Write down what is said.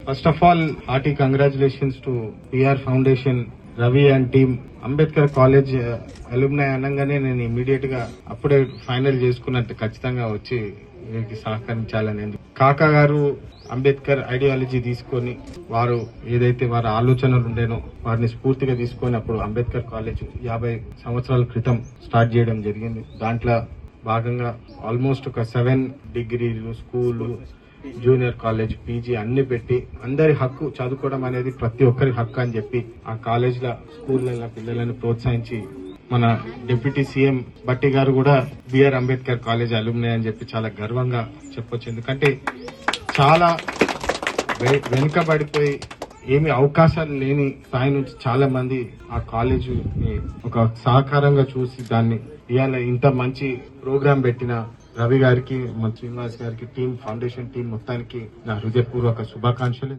First of all, hearty congratulations to PR Foundation, Ravi and team. Ambedkar college alumni అనగానే నేను immediate గా అప్పుడే final చేసుకున్నట్టు ఖచ్చితంగా వచ్చి వీరికి సహకరించాలని. కాకా గారు అంబేద్కర్ ఐడియాలజీ తీసుకొని వారు ఏదైతే వారి ఆలోచనలు ఉండేనో వారిని స్ఫూర్తిగా తీసుకొని అప్పుడు అంబేద్కర్ కాలేజ్ 50 సంవత్సరాల క్రితం స్టార్ట్ చేయడం జరిగింది. దాంట్లో భాగంగా ఆల్మోస్ట్ ఒక 7 డిగ్రీలు, స్కూలు, జూనియర్ కాలేజ్, పీజీ అన్ని పెట్టి అందరి హక్కు చదువుకోవడం అనేది ప్రతి ఒక్కరి హక్కు అని చెప్పి ఆ కాలేజ్ లో స్కూళ్ళ పిల్లలను ప్రోత్సహించి మన డిప్యూటీ సీఎం బట్టి గారు కూడా బిఆర్ అంబేద్కర్ కాలేజ్ అలుమ్నై అని చెప్పి చాలా గర్వంగా చెప్పొచ్చు. ఎందుకంటే చాలా వెనుకబడిపోయి ఏమి అవకాశాలు లేని స్థాయి నుంచి చాలా మంది ఆ కాలేజ్ ఒక సహకారంగా చూసి దాన్ని ఇవాళ ఇంత మంచి ప్రోగ్రాం పెట్టిన రవి గారికి, మన శ్రీనివాస్ గారికి, టీం, ఫౌండేషన్ టీం మొత్తానికి నా హృదయపూర్వక శుభాకాంక్షలు.